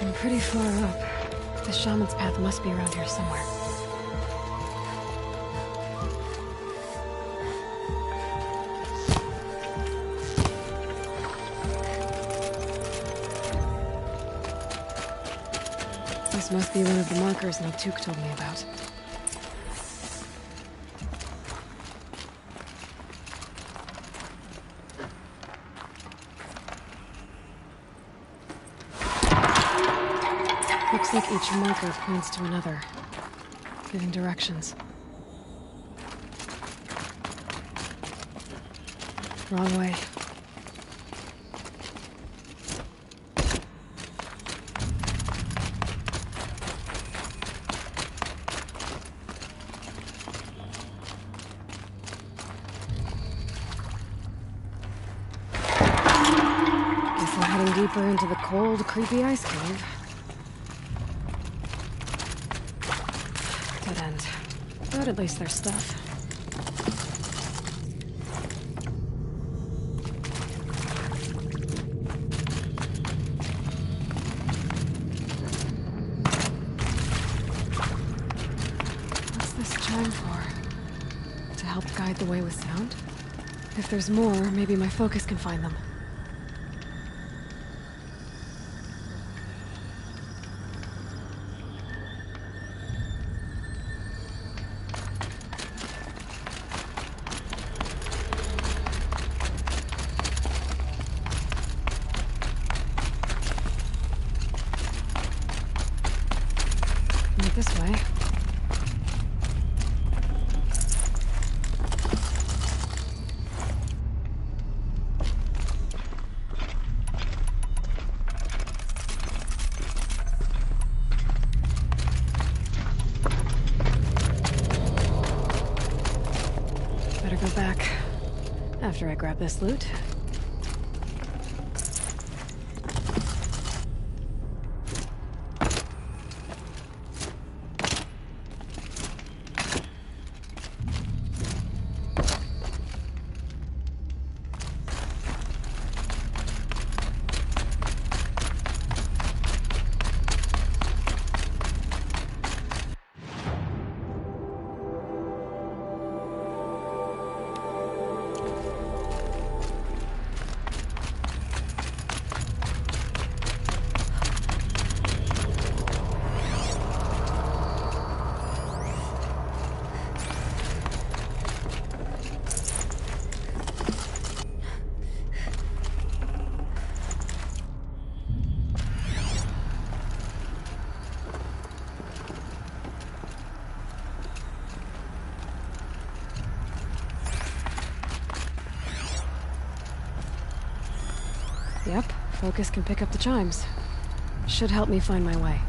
I'm pretty far up. The shaman's path must be around here somewhere. This must be one of the markers Naltuk told me about. Looks like each marker points to another, giving directions. Wrong way. Guess we're heading deeper into the cold, creepy ice cave. Dead end. But at least there's stuff. What's this chime for? To help guide the way with sound? If there's more, maybe my focus can find them. This way. Better go back after I grab this loot. Yep, focus can pick up the chimes. Should help me find my way.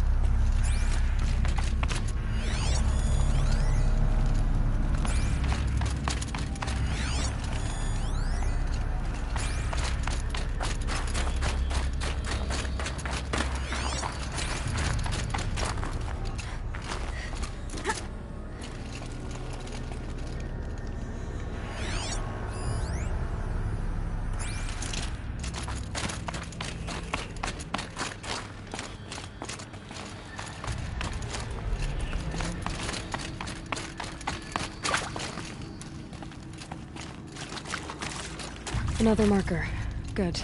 Another marker. Good.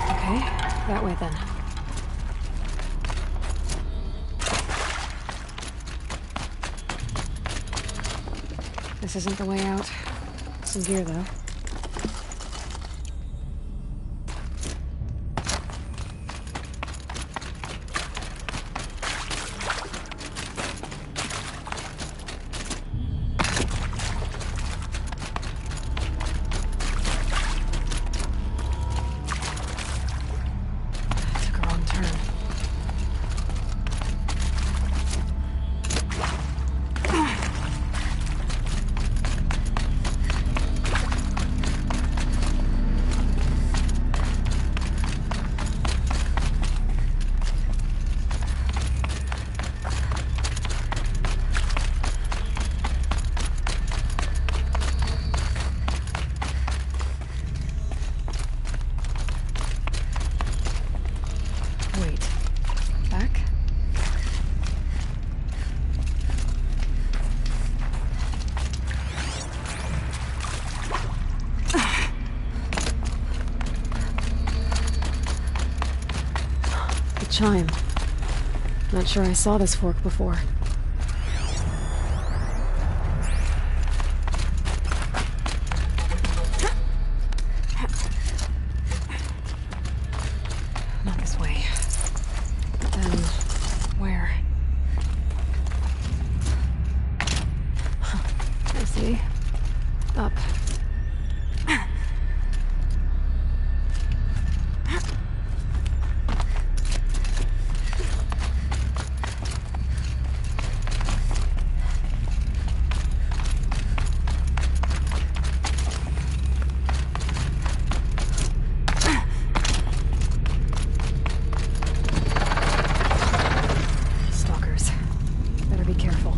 Okay, that way then. This isn't the way out. Some gear though. chime. Not sure I saw this fork before. Not this way. Then where? I see. Up. Stalkers. Better be careful.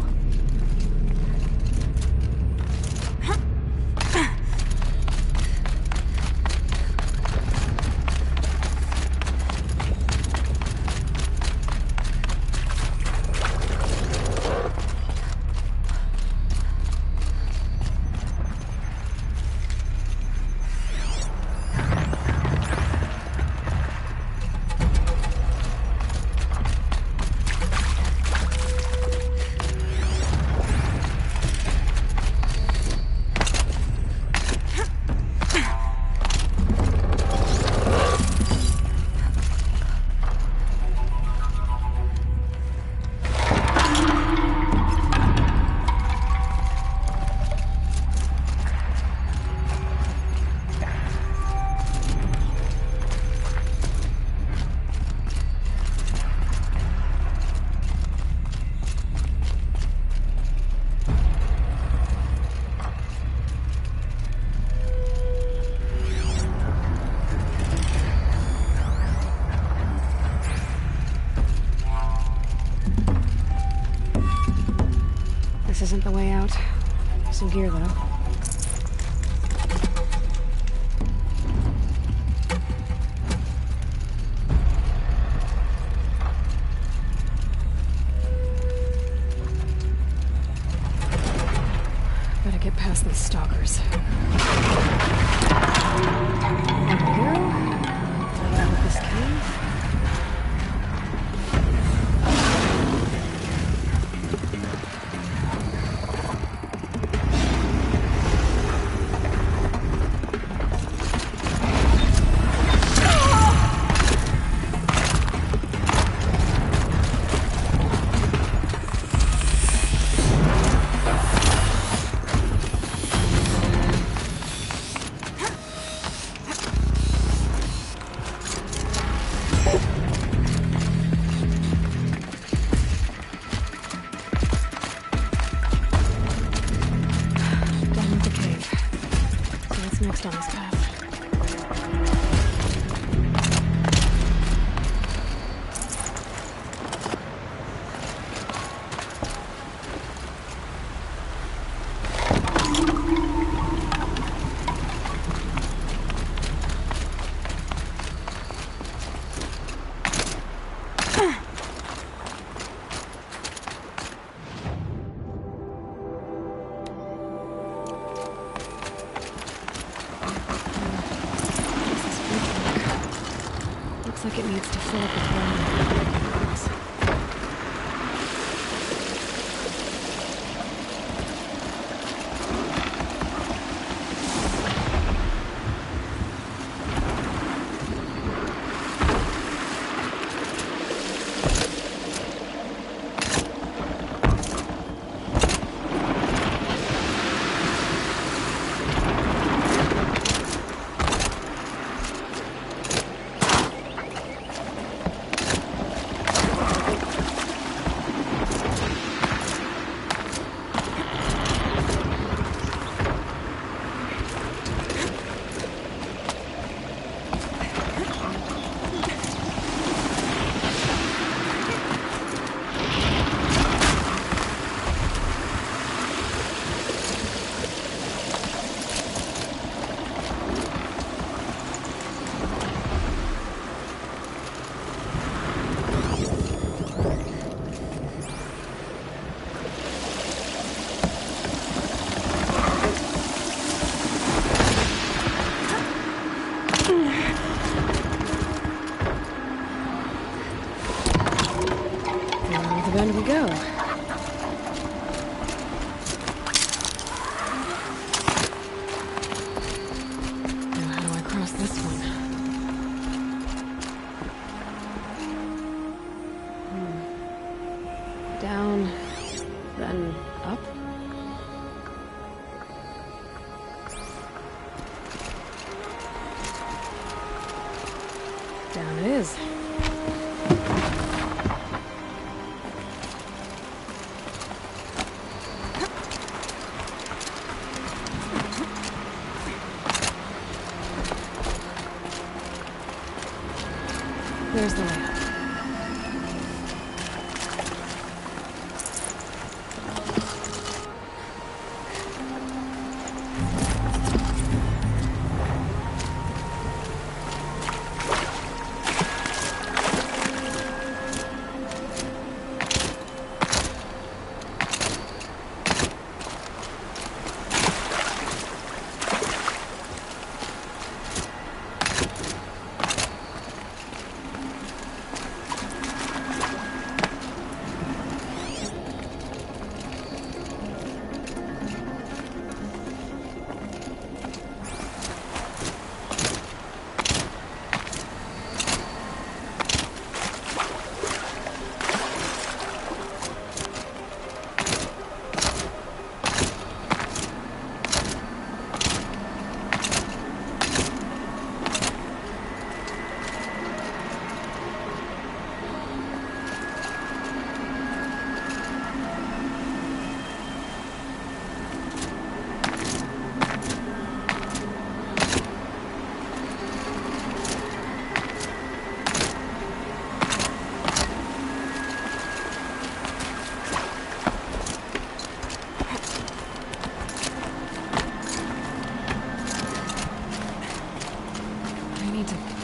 This isn't the way out. Some gear, though. Better get past these stalkers. There we go. Out of this cave. Next on this path. Looks like it needs to fill up with water. the bend we go. Now how do I cross this one? Down, then up? Down it is. There's the layout.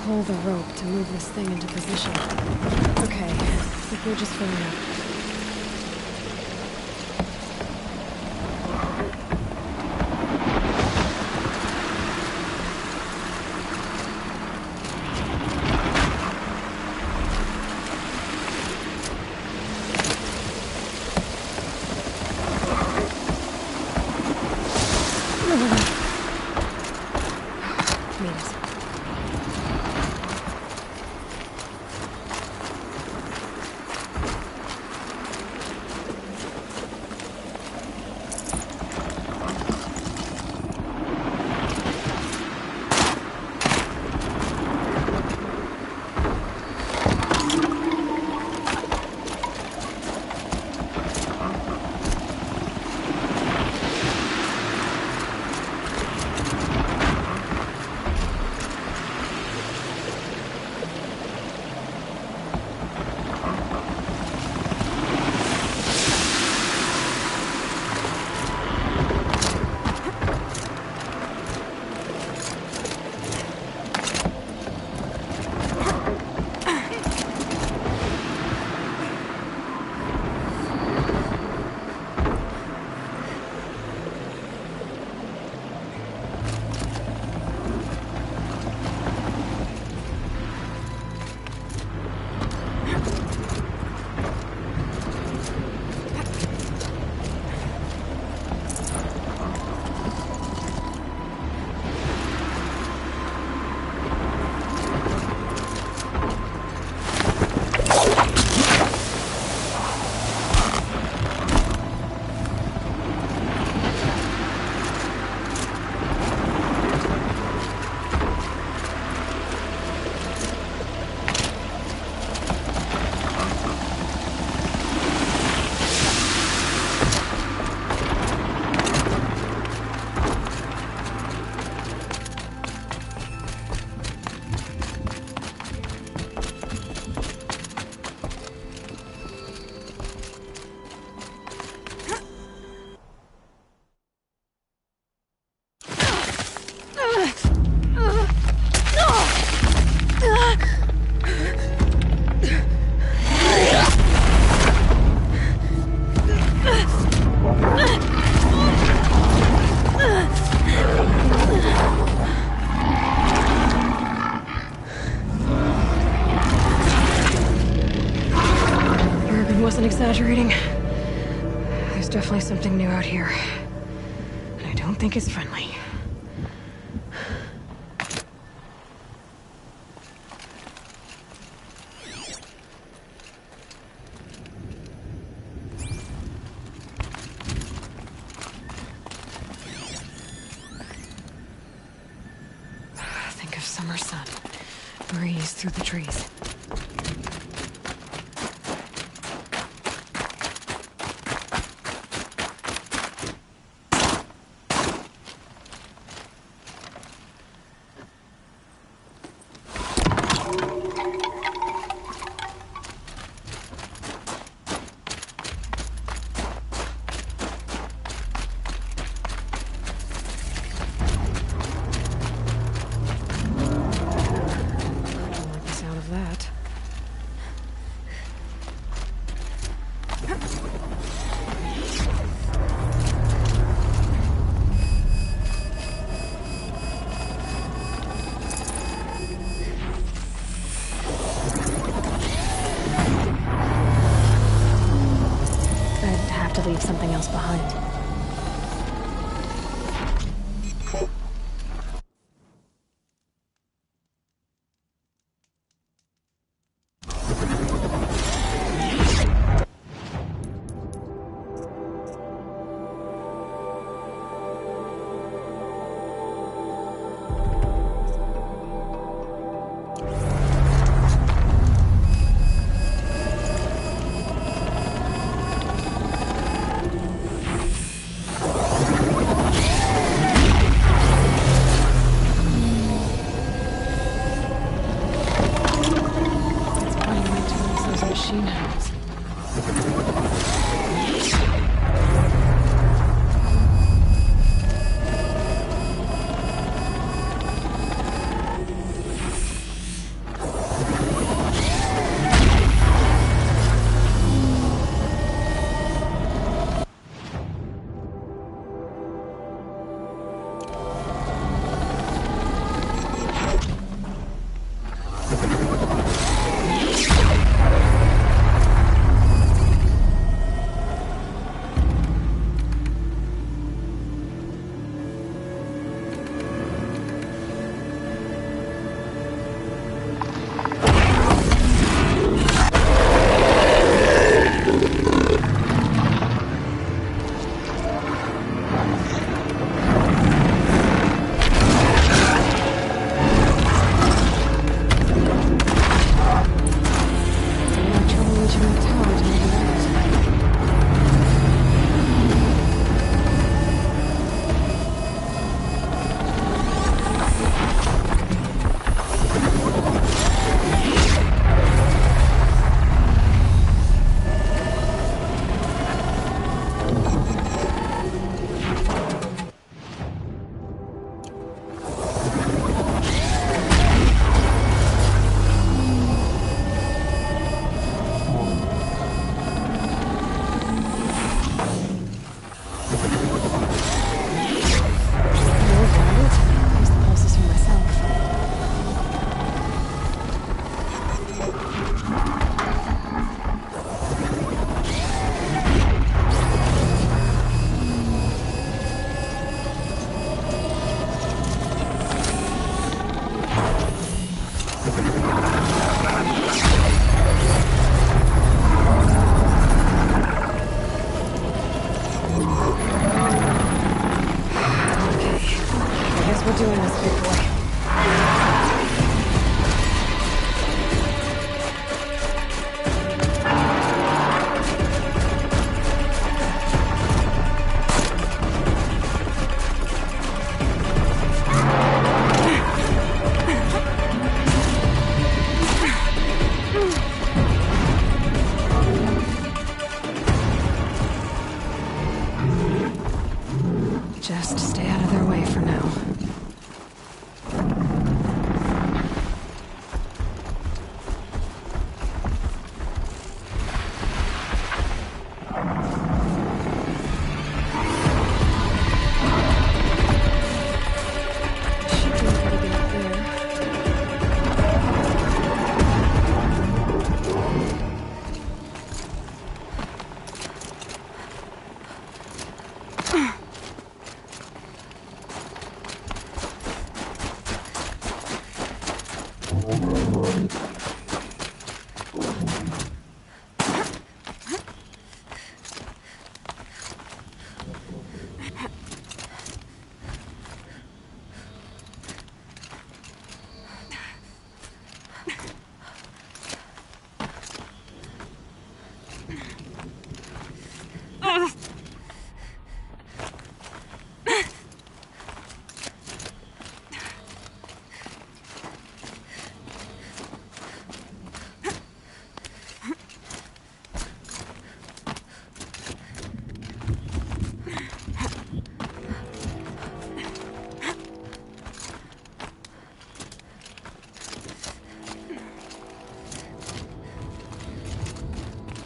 Pull the rope to move this thing into position. Okay, I think we're just filling up. Made it. wasn't exaggerating. There's definitely something new out here. And I don't think it's friendly. Think of summer sun. Breeze through the trees. That. I'd have to leave something else behind.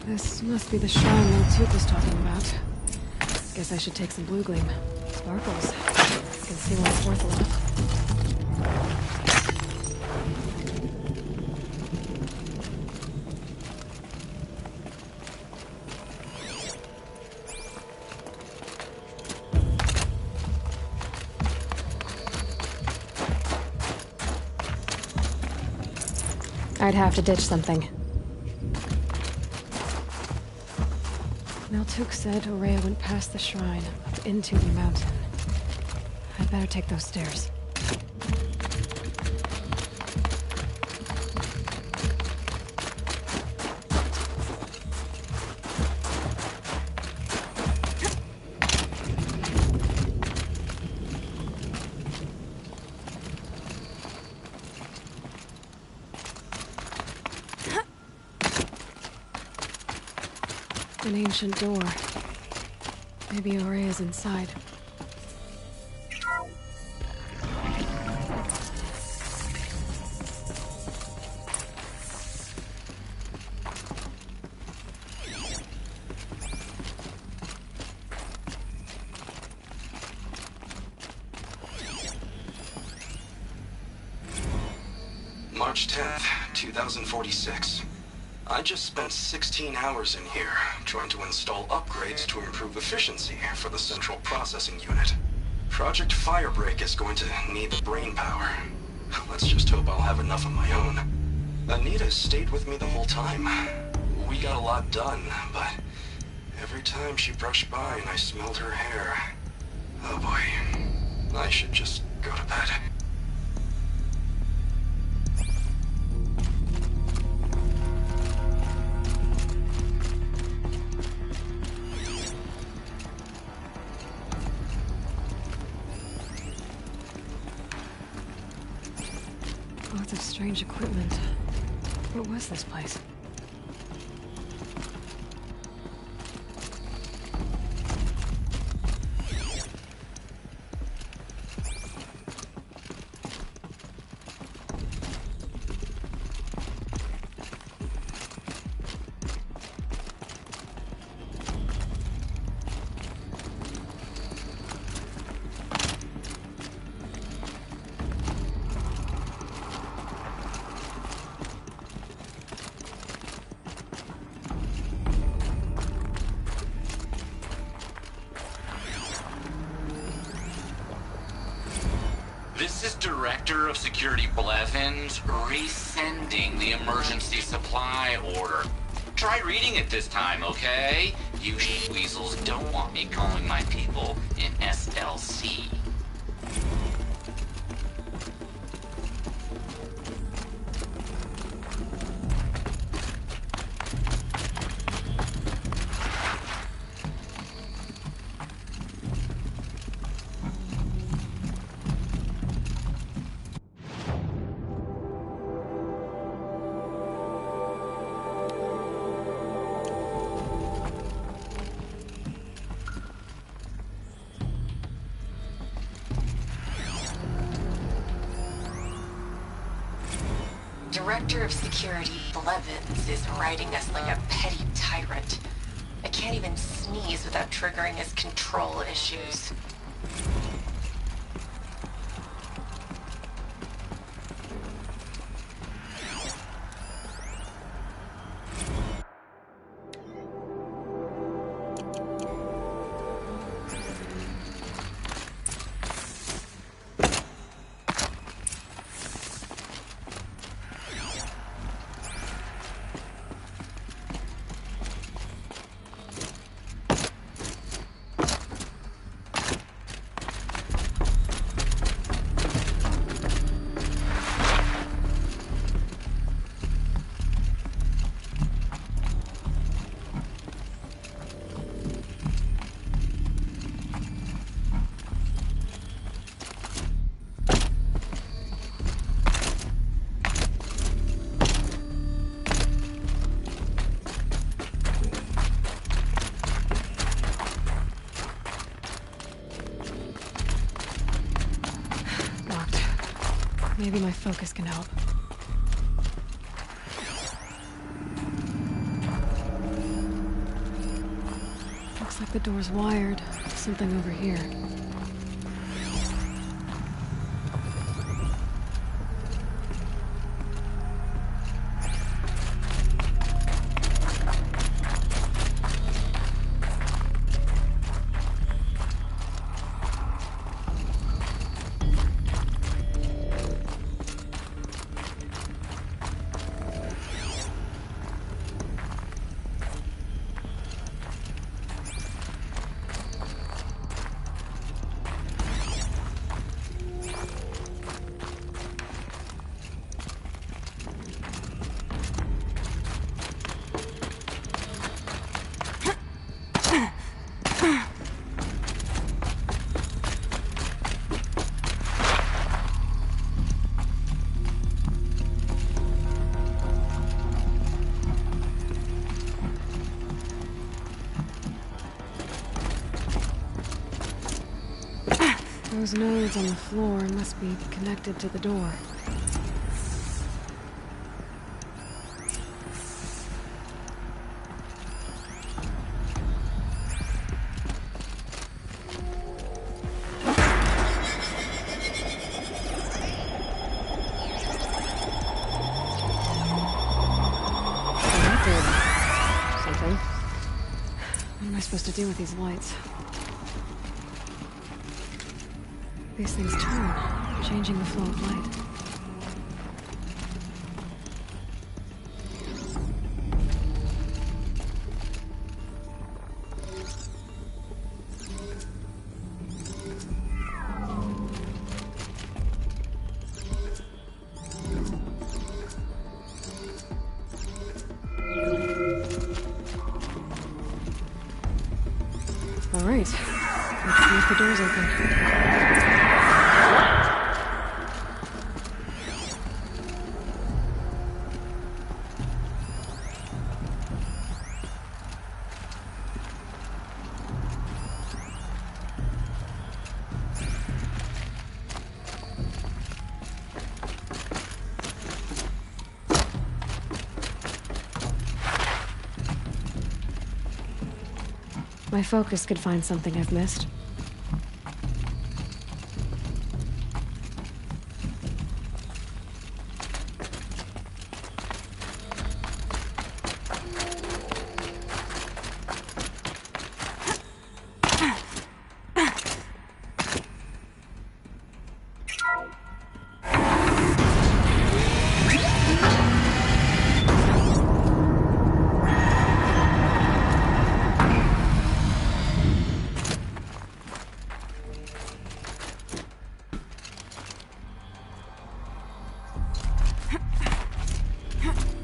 This must be the shrine Lil Took was talking about. Guess I should take some blue gleam. Sparkles. Can see when it's worth a lot. I'd have to ditch something. Lil Took said Aurea went past the shrine, up into the mountain. I'd better take those stairs. An ancient door. Maybe Aurea's inside. March 10th, 2046. I just spent 16 hours in here, trying to install upgrades to improve efficiency for the central processing unit. Project Firebreak is going to need the brain power. Let's just hope I'll have enough of my own. Anita stayed with me the whole time. We got a lot done, but every time she brushed by and I smelled her hair... Oh boy, I should just go to bed. Lots of strange equipment. What was this place? This is Director of Security Blevins resending the emergency supply order. Try reading it this time, okay? You weasels don't want me calling my people in SLC. Director of Security Blevins is riding us like a petty tyrant. I can't even sneeze without triggering his control issues. Maybe my focus can help. like the door's wired. Something over here. Those nodes on the floor must be connected to the door. Something. What am I supposed to do with these lights? These things turn, changing the flow of light. All right, let's see if the door's open. My focus could find something I've missed.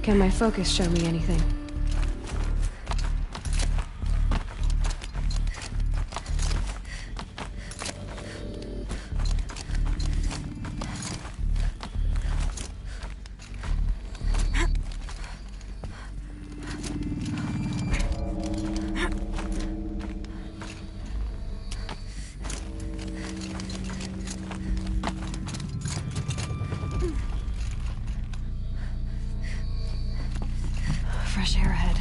Can my focus show me anything? Fresh air ahead.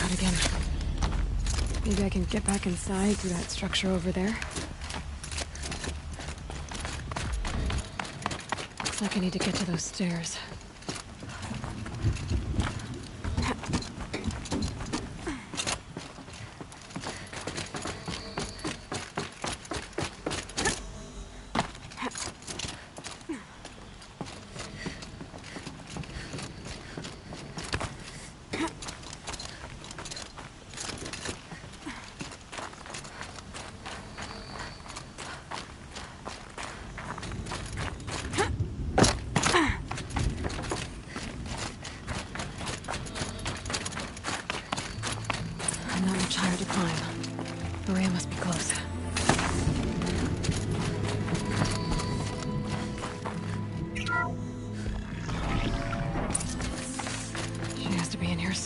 Out again. Maybe I can get back inside through that structure over there. Looks like I need to get to those stairs.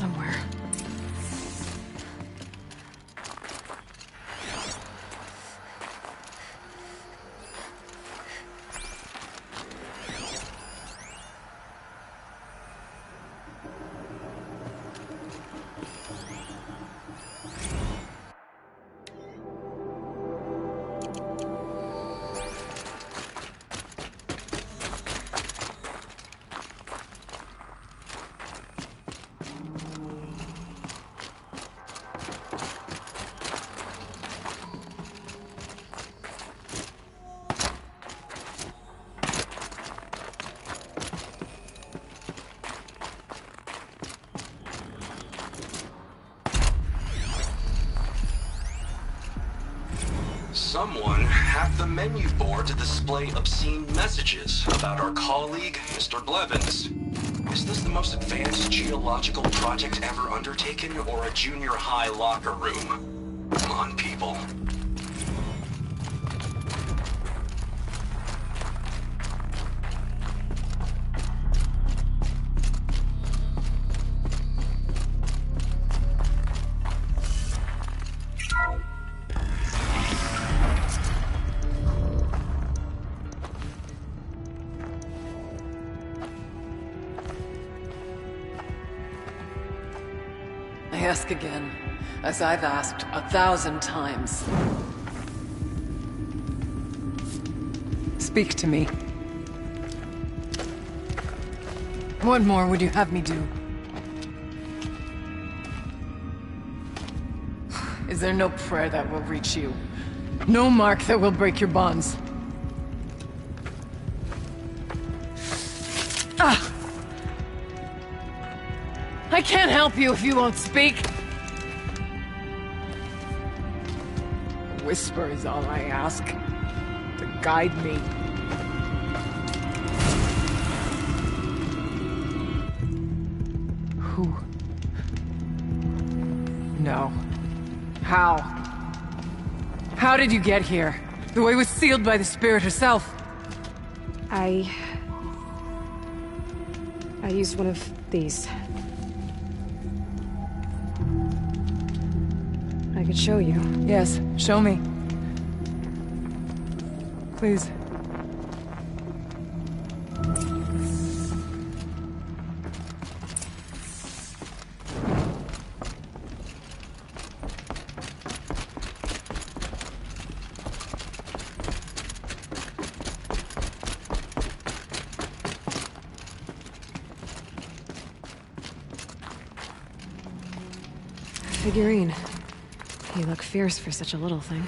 somewhere. Someone hacked the menu board to display obscene messages about our colleague, Mr. Blevins. Is this the most advanced geological project ever undertaken, or a junior high locker room? Come on, people. I ask again, as I've asked 1,000 times. Speak to me. What more would you have me do? Is there no prayer that will reach you? No mark that will break your bonds? Ah! I can't help you if you won't speak. A whisper is all I ask, to guide me. Who? No. How? How did you get here? The way was sealed by the spirit herself. I used one of these. I could show you. Yes, show me. Please. Figurine. You look fierce for such a little thing.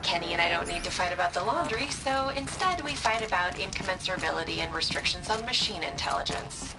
Kenny and I don't need to fight about the laundry, so instead we fight about incommensurability and restrictions on machine intelligence.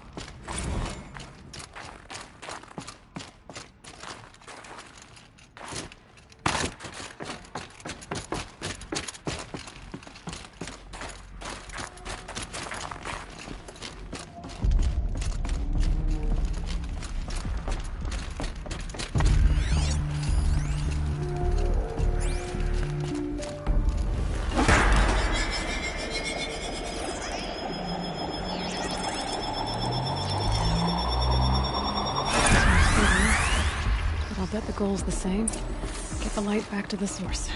But I'll bet the goal's the same. Get the light back to the source.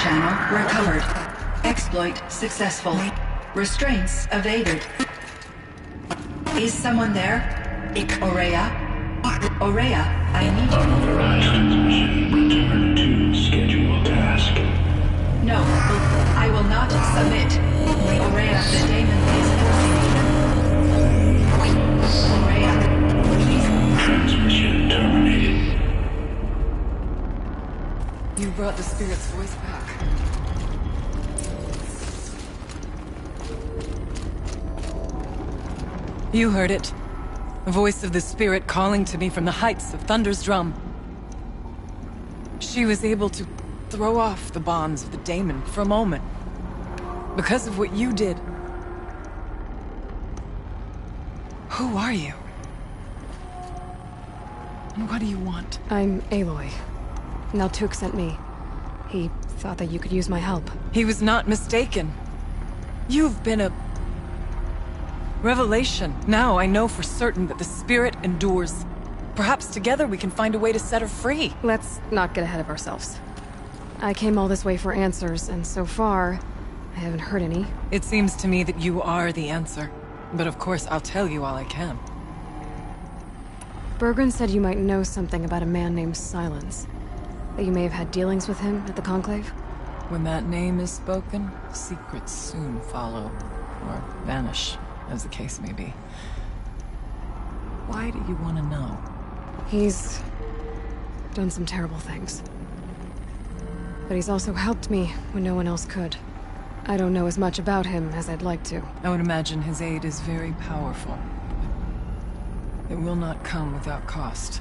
channel recovered. Exploit successful. Restraints evaded. Is someone there? Aurea? Aurea, I need you. Unauthorized transmission. Return to scheduled task. No, I will not submit. Aurea, the daemon is forcing me. Aurea, please. Transmission terminated. You brought the spirit's voice back. You heard it. The voice of the spirit calling to me from the heights of Thunder's drum. She was able to throw off the bonds of the daemon for a moment. Because of what you did. Who are you? And what do you want? I'm Aloy. Naltuk sent me. He thought that you could use my help. He was not mistaken. You've been a revelation. Now I know for certain that the spirit endures. Perhaps together we can find a way to set her free. Let's not get ahead of ourselves. I came all this way for answers, and so far, I haven't heard any. It seems to me that you are the answer. But of course, I'll tell you all I can. Bergren said you might know something about a man named Silence. That you may have had dealings with him at the Conclave? When that name is spoken, secrets soon follow. Or vanish, as the case may be. Why do you want to know? He's done some terrible things. But he's also helped me when no one else could. I don't know as much about him as I'd like to. I would imagine his aid is very powerful. It will not come without cost.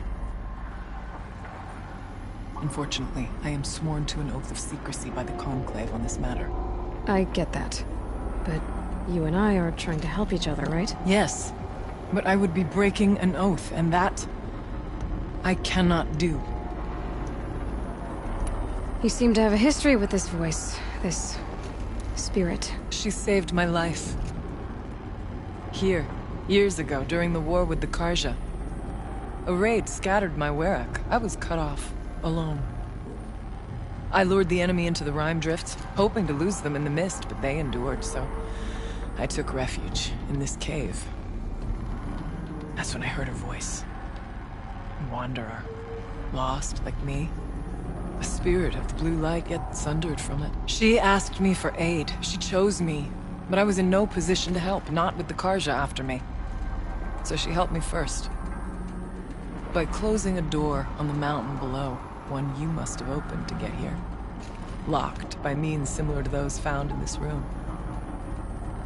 Unfortunately, I am sworn to an oath of secrecy by the Conclave on this matter. I get that. But you and I are trying to help each other, right? Yes, but I would be breaking an oath, and that I cannot do. You seem to have a history with this voice, this spirit. She saved my life. Here, years ago, during the war with the Karja. A raid scattered my Werak. I was cut off, alone. I lured the enemy into the Rime Drifts, hoping to lose them in the mist, but they endured, so I took refuge in this cave. That's when I heard her voice. A wanderer. Lost, like me. A spirit of the blue light, yet sundered from it. She asked me for aid. She chose me. But I was in no position to help, not with the Karja after me. So she helped me first. By closing a door on the mountain below, one you must have opened to get here. Locked by means similar to those found in this room.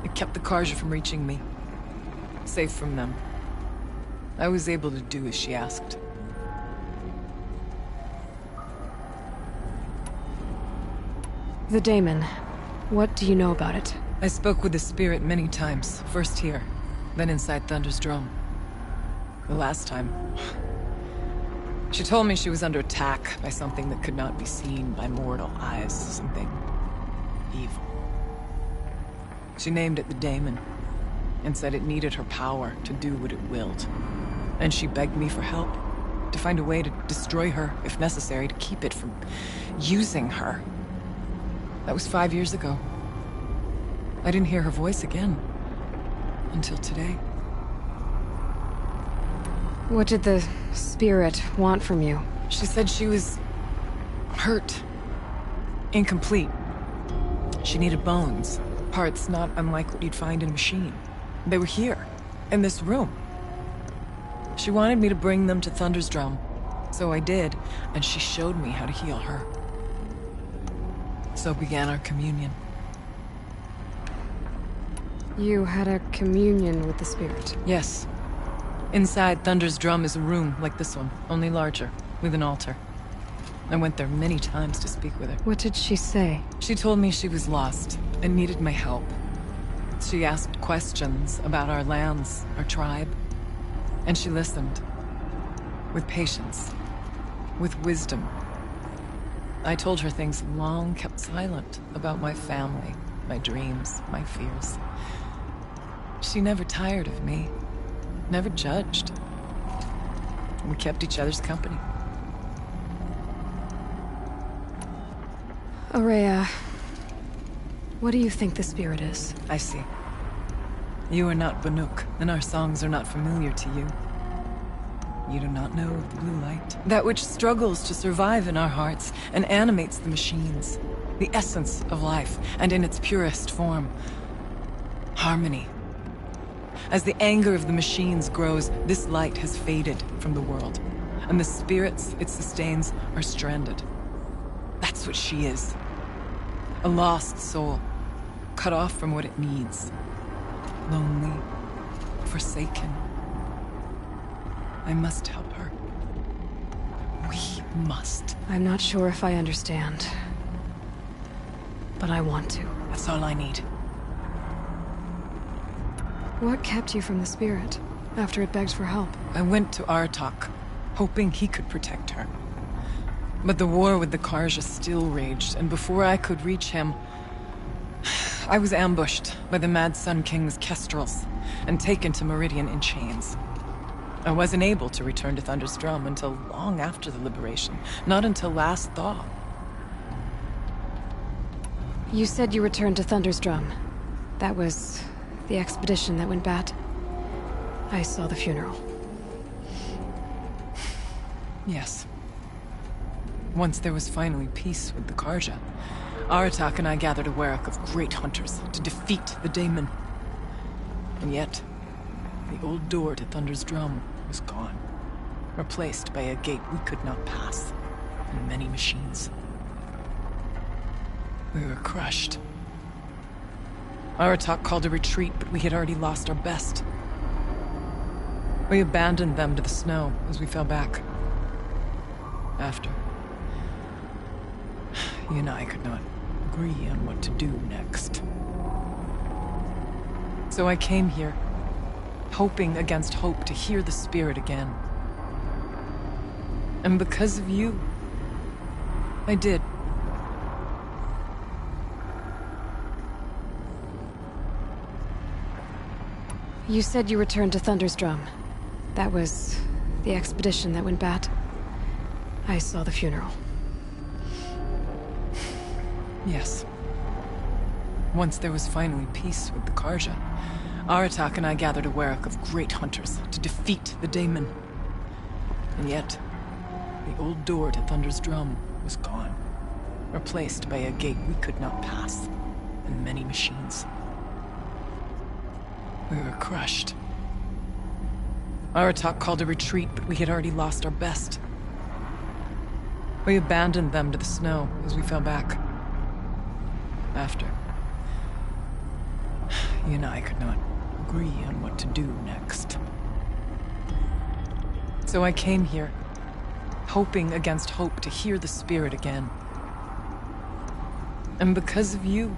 It kept the Karja from reaching me. Safe from them. I was able to do as she asked. The daemon. What do you know about it? I spoke with the spirit many times. First here, then inside Thunder's drum. The last time... She told me she was under attack by something that could not be seen by mortal eyes. Something... evil. She named it the daemon, and said it needed her power to do what it willed. And she begged me for help, to find a way to destroy her, if necessary, to keep it from using her. That was 5 years ago. I didn't hear her voice again, until today. What did the spirit want from you? She said she was... hurt. Incomplete. She needed bones. Parts not unlike what you'd find in a machine. They were here, in this room. She wanted me to bring them to Thunder's drum. So I did, and she showed me how to heal her. So began our communion. You had a communion with the spirit? Yes. Inside Thunder's drum is a room like this one, only larger, with an altar. I went there many times to speak with her. What did she say? She told me she was lost and needed my help. She asked questions about our lands, our tribe, and she listened. With patience. With wisdom. I told her things long kept silent about my family, my dreams, my fears. She never tired of me. Never judged. We kept each other's company. Aurea, what do you think the spirit is? I see. You are not Banuk, and our songs are not familiar to you. You do not know of the blue light. That which struggles to survive in our hearts and animates the machines. The essence of life, and in its purest form. Harmony. As the anger of the machines grows, this light has faded from the world, and the spirits it sustains are stranded. That's what she is. A lost soul, cut off from what it needs. Lonely, forsaken. I must help her. We must. I'm not sure if I understand. But I want to. That's all I need. What kept you from the spirit after it begged for help? I went to Artok, hoping he could protect her. But the war with the Karja still raged, and before I could reach him, I was ambushed by the Mad Sun King's kestrels and taken to Meridian in chains. I wasn't able to return to Thunder's Drum until long after the liberation, not until last thaw. You said you returned to Thunder's Drum. That was the expedition that went bad. I saw the funeral. Yes. Once there was finally peace with the Karja, Aratak and I gathered a Warwick of great hunters to defeat the Daemon. And yet, the old door to Thunder's Drum was gone, replaced by a gate we could not pass, and many machines. We were crushed. Aratak called a retreat, but we had already lost our best. We abandoned them to the snow as we fell back. After, you and I could not agree on what to do next. So I came here, hoping against hope to hear the spirit again. And because of you, I did. You said you returned to Thunder's Drum. That was the expedition that went bad. I saw the funeral. Yes. Once there was finally peace with the Karja, Aratak and I gathered a Warwick of great hunters to defeat the Daemon. And yet, the old door to Thunder's Drum was gone, replaced by a gate we could not pass, and many machines. We were crushed. Aratak called a retreat, but we had already lost our best. We abandoned them to the snow as we fell back. After, you and I could not agree on what to do next. So I came here, hoping against hope to hear the spirit again. And because of you,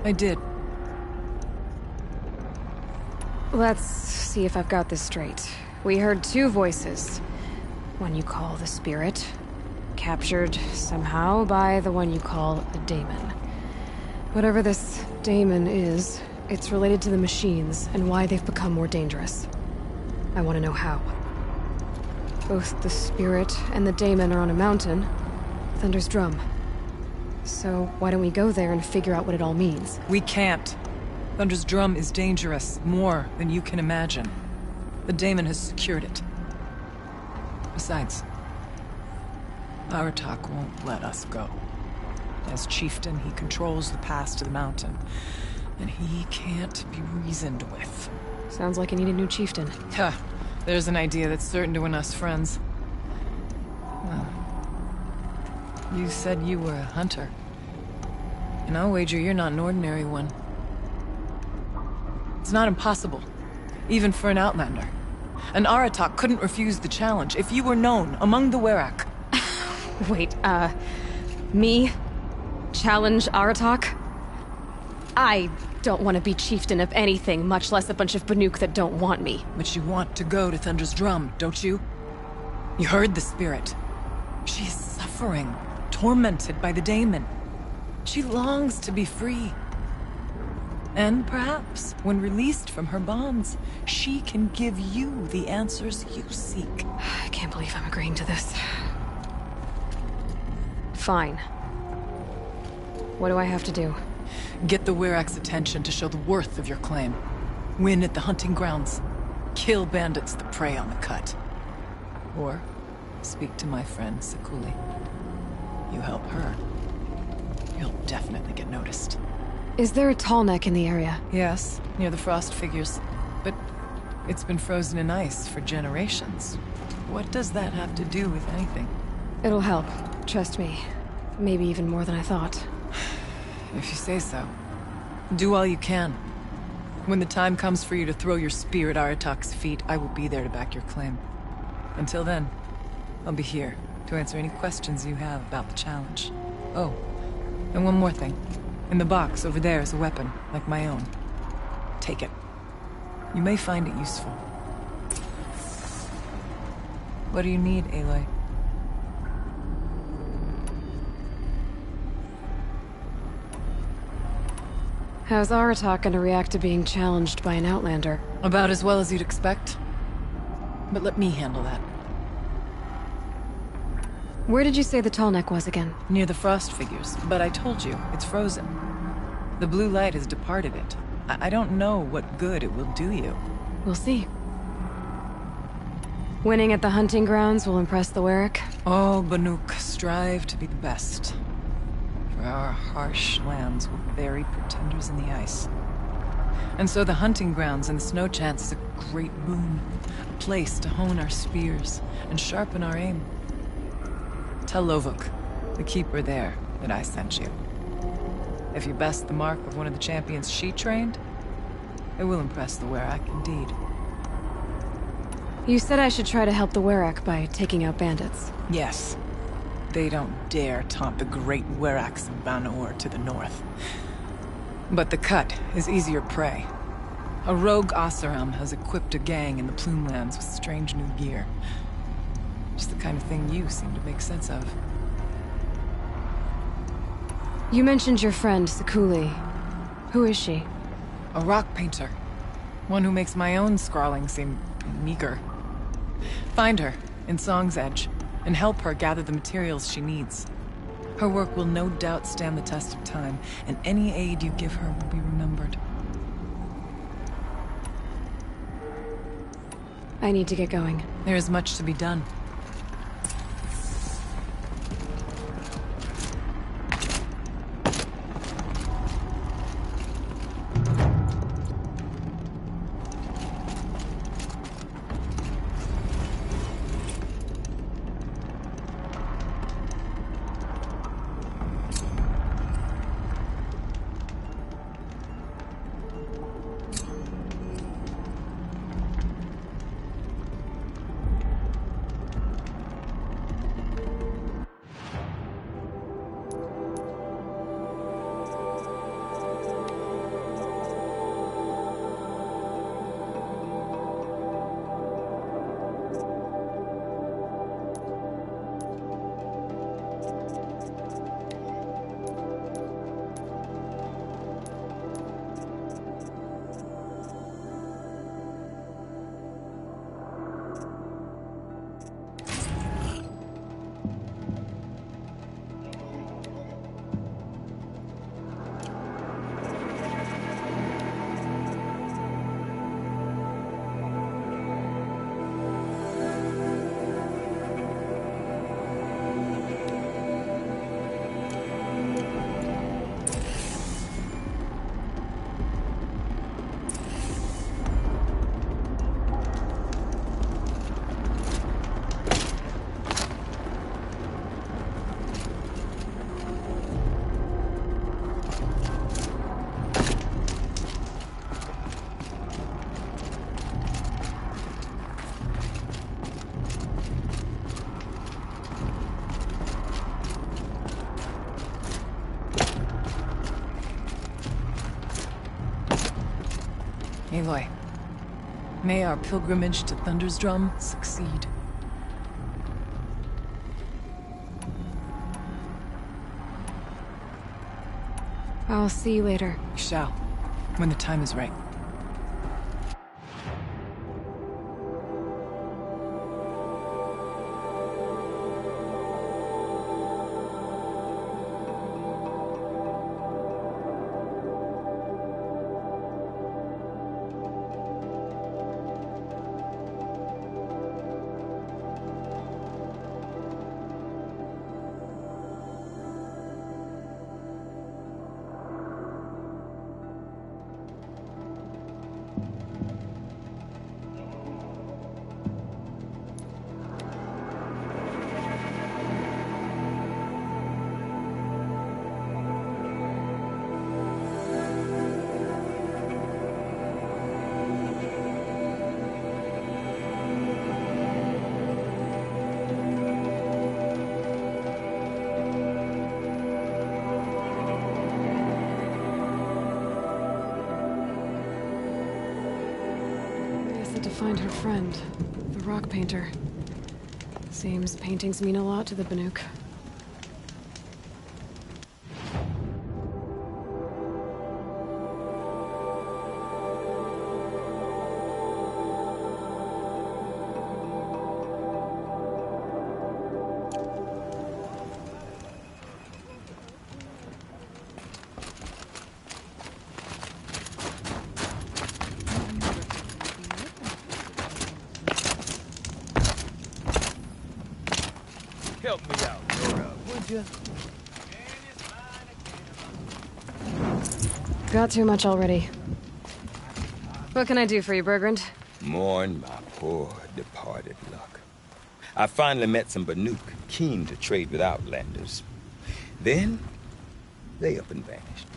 I did. Let's see if I've got this straight. We heard two voices. One you call the spirit, captured somehow by the one you call a daemon. Whatever this daemon is, it's related to the machines and why they've become more dangerous. I want to know how. Both the spirit and the daemon are on a mountain, Thunder's Drum. So why don't we go there and figure out what it all means? We can't. Thunder's Drum is dangerous, more than you can imagine. The daemon has secured it. Besides, Aratak won't let us go. As chieftain, he controls the pass to the mountain, and he can't be reasoned with. Sounds like you need a new chieftain. Huh. There's an idea that's certain to win us friends. Well, you said you were a hunter. And I'll wager you're not an ordinary one. It's not impossible, even for an outlander. And Aratak couldn't refuse the challenge if you were known among the Werak. Wait, me? Challenge Aratak? I don't want to be chieftain of anything, much less a bunch of Banuk that don't want me. But you want to go to Thunder's Drum, don't you? You heard the spirit. She is suffering, tormented by the daemon. She longs to be free. And perhaps, when released from her bonds, she can give you the answers you seek. I can't believe I'm agreeing to this. Fine. What do I have to do? Get the Werak's attention to show the worth of your claim. Win at the hunting grounds. Kill bandits that prey on the cut. Or speak to my friend Sakuli. You help her, you'll definitely get noticed. Is there a tall neck in the area? Yes, near the frost figures. But it's been frozen in ice for generations. What does that have to do with anything? It'll help. Trust me. Maybe even more than I thought. If you say so. Do all you can. When the time comes for you to throw your spear at Aratak's feet, I will be there to back your claim. Until then, I'll be here to answer any questions you have about the challenge. Oh, and one more thing. In the box over there is a weapon, like my own. Take it. You may find it useful. What do you need, Aloy? How's Aratak gonna react to being challenged by an Outlander? About as well as you'd expect. But let me handle that. Where did you say the tall neck was again? Near the frost figures, but I told you, it's frozen. The blue light has departed it. I don't know what good it will do you. We'll see. Winning at the hunting grounds will impress the Werak? Oh, Banuk, strive to be the best. For our harsh lands will bury pretenders in the ice. And so the hunting grounds and the snow chance is a great boon. A place to hone our spears and sharpen our aim. Tell Lovuk, the keeper there, that I sent you. If you best the mark of one of the champions she trained, it will impress the Werak indeed. You said I should try to help the Werak by taking out bandits. Yes. They don't dare taunt the great Weraks of Banor to the north. But the cut is easier prey. A rogue Oseram has equipped a gang in the Plumelands with strange new gear. Just the kind of thing you seem to make sense of. You mentioned your friend, Sakuli. Who is she? A rock painter. One who makes my own scrawling seem meager. Find her in Song's Edge, and help her gather the materials she needs. Her work will no doubt stand the test of time, and any aid you give her will be remembered. I need to get going. There is much to be done. Aloy, may our pilgrimage to Thunder's Drum succeed. I'll see you later. You shall, when the time is right. wanted to find her friend, the rock painter. Seems paintings mean a lot to the Banuk. Help me out, Nora, would you? Got too much already. What can I do for you, Bergrand? Mourn my poor departed luck. I finally met some Banuk keen to trade with Outlanders. Then, they up and vanished.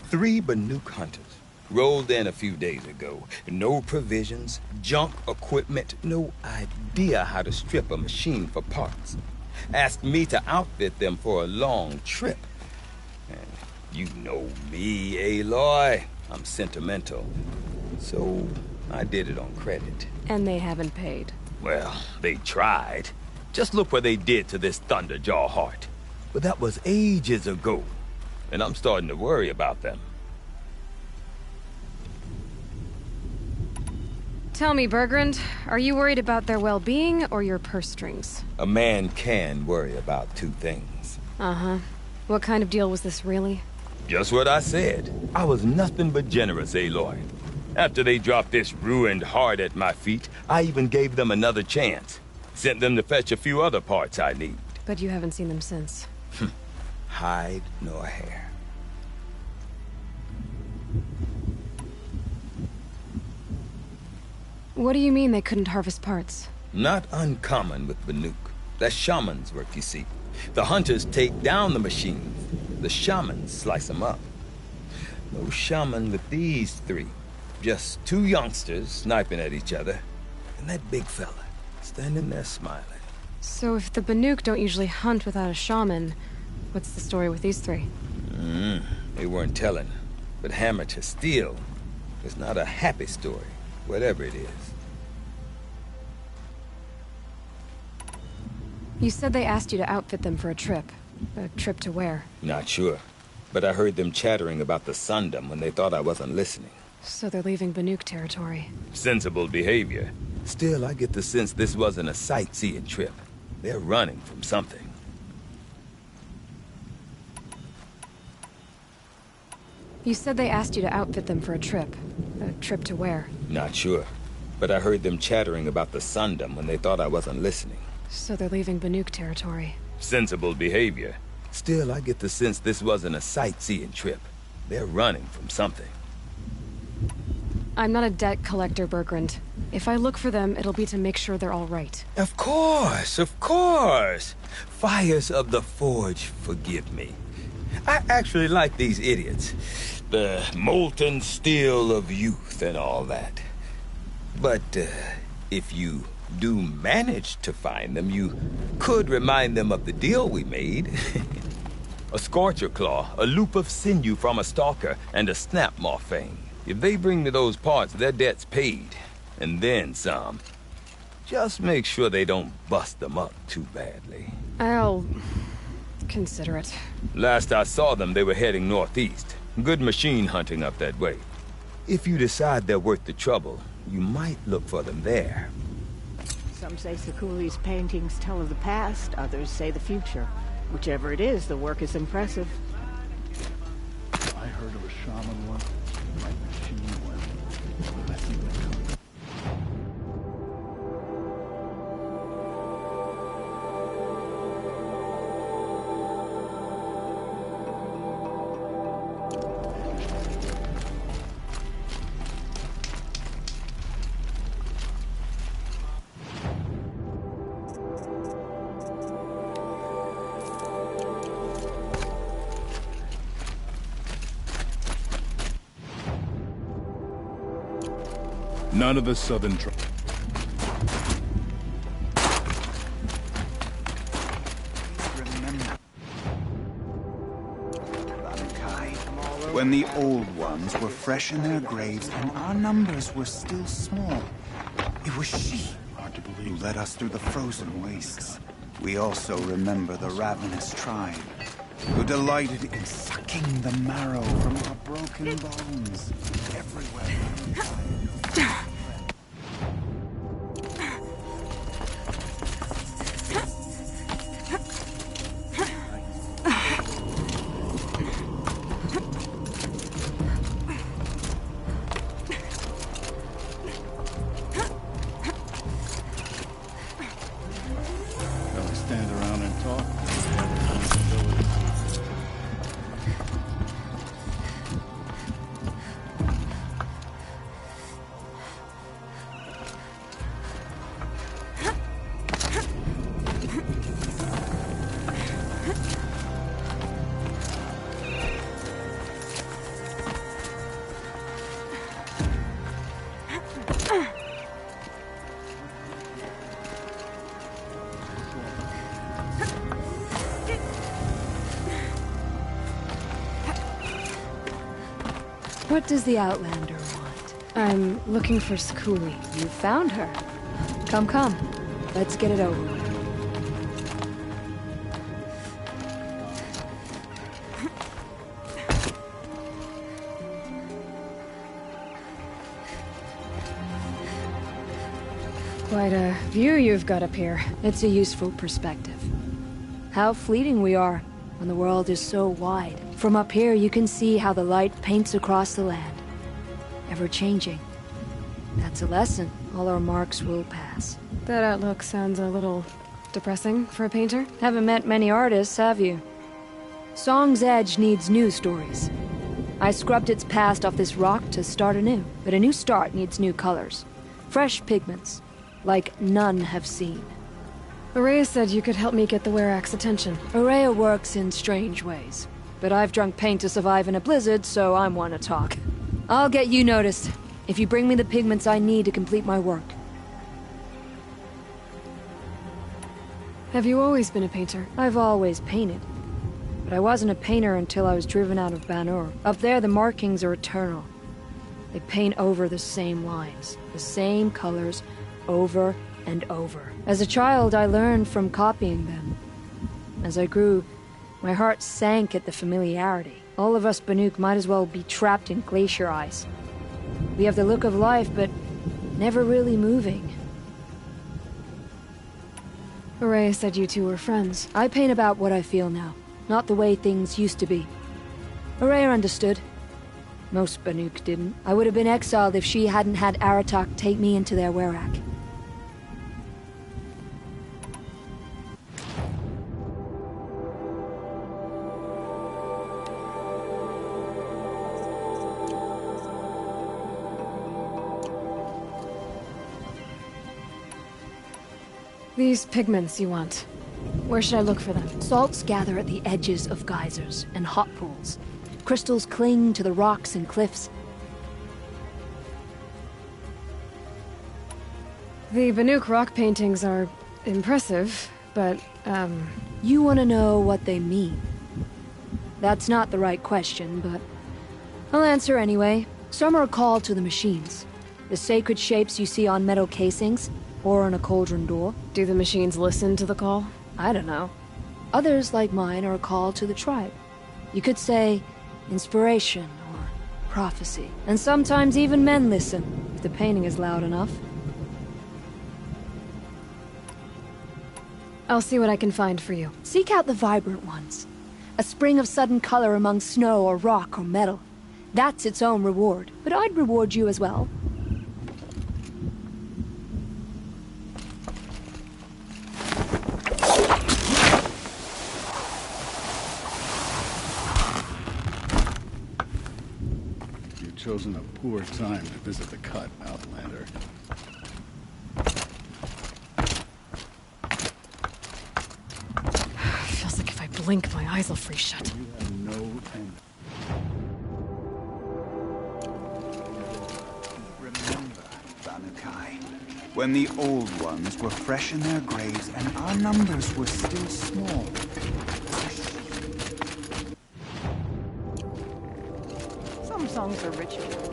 3 Banuk hunters rolled in a few days ago. No provisions, junk equipment, no idea how to strip a machine for parts. Asked me to outfit them for a long trip. And you know me, Aloy. I'm sentimental. So I did it on credit. And they haven't paid. Well, they tried. Just look what they did to this Thunderjaw heart. But that was ages ago. And I'm starting to worry about them. Tell me, Bergrand, are you worried about their well-being or your purse strings? A man can worry about 2 things. Uh-huh. What kind of deal was this, really? Just what I said. I was nothing but generous, Aloy. After they dropped this ruined heart at my feet, I even gave them another chance. Sent them to fetch a few other parts I need. But you haven't seen them since. Hide nor hair. What do you mean they couldn't harvest parts? Not uncommon with Banuk. That's shaman's work, you see. The hunters take down the machines. The shamans slice them up. No shaman with these 3. Just 2 youngsters sniping at each other. And that big fella standing there smiling. So if the Banuk don't usually hunt without a shaman, what's the story with these 3? They weren't telling. But hammer to steel is not a happy story, whatever it is. You said they asked you to outfit them for a trip. A trip to where? Not sure. But I heard them chattering about the Sundom when they thought I wasn't listening. So they're leaving Banuk territory. Sensible behavior. Still, I get the sense this wasn't a sightseeing trip. They're running from something. You said they asked you to outfit them for a trip. A trip to where? Not sure. But I heard them chattering about the Sundom when they thought I wasn't listening. So they're leaving Banuk territory. Sensible behavior. Still, I get the sense this wasn't a sightseeing trip. They're running from something. I'm not a debt collector, Bergrand. If I look for them, it'll be to make sure they're all right. Of course, of course. Fires of the Forge, forgive me. I actually like these idiots. The molten steel of youth and all that. But, if you do manage to find them, you could remind them of the deal we made. A scorcher claw, a loop of sinew from a stalker, and a snap morphine. If they bring me those parts, their debt's paid. And then some. Just make sure they don't bust them up too badly. I'll consider it. Last I saw them, they were heading northeast. Good machine hunting up that way. If you decide they're worth the trouble, you might look for them there. Some say Sakuli's paintings tell of the past, others say the future. Whichever it is, the work is impressive. I heard of a shaman once, like machine one. I think they come. None of the southern tribes. When the old ones were fresh in their graves and our numbers were still small, It was she Hard to who believe. led us through the frozen wastes. We also remember the ravenous tribe, who delighted in sucking the marrow from our broken bones everywhere. Shall we stand around and talk? Or do we have responsibilities? What does the Outlander want? I'm looking for Skuli. You found her. Come, come. Let's get it over with. Quite a view you've got up here. It's a useful perspective. How fleeting we are when the world is so wide. From up here, you can see how the light paints across the land. Ever changing. That's a lesson. All our marks will pass. That outlook sounds a little depressing for a painter. Haven't met many artists, have you? Song's Edge needs new stories. I scrubbed its past off this rock to start anew, but a new start needs new colors. Fresh pigments, like none have seen. Araya said you could help me get the Werak's attention. Araya works in strange ways. But I've drunk paint to survive in a blizzard, so I'm one to talk. I'll get you noticed, if you bring me the pigments I need to complete my work. Have you always been a painter? I've always painted. But I wasn't a painter until I was driven out of Banur. Up there, the markings are eternal. They paint over the same lines, the same colors, over and over. As a child, I learned from copying them. As I grew, my heart sank at the familiarity. All of us Banuk might as well be trapped in glacier ice. We have the look of life, but never really moving. Araya said you two were friends. I paint about what I feel now, not the way things used to be. Araya understood. Most Banuk didn't. I would have been exiled if she hadn't had Aratak take me into their Werak. These pigments you want. Where should I look for them? Salts gather at the edges of geysers and hot pools. Crystals cling to the rocks and cliffs. The Banuk rock paintings are impressive, but, You want to know what they mean. That's not the right question, but I'll answer anyway. Some are a call to the machines. The sacred shapes you see on metal casings, or on a cauldron door. Do the machines listen to the call? I don't know. Others, like mine, are a call to the tribe. You could say inspiration or prophecy. And sometimes even men listen, if the painting is loud enough. I'll see what I can find for you. Seek out the vibrant ones. A spring of sudden color among snow or rock or metal. That's its own reward. But I'd reward you as well. Chosen a poor time to visit the cut, Outlander. Feels like if I blink, my eyes will freeze shut. You have no end. Remember, Banukai, when the old ones were fresh in their graves and our numbers were still small. Some songs are rituals.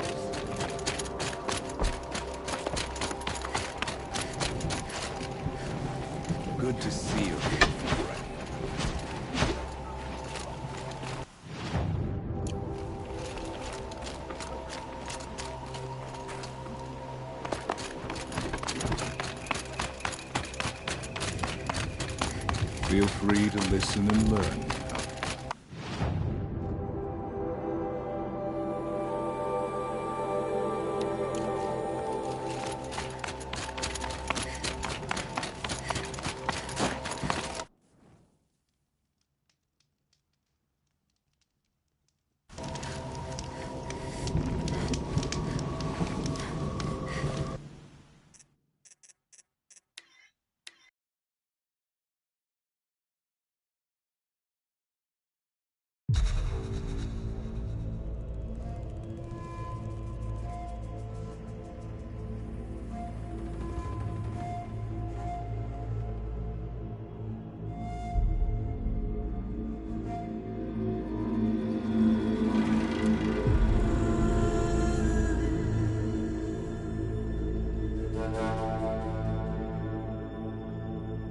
Good to see you. Feel free to listen and learn.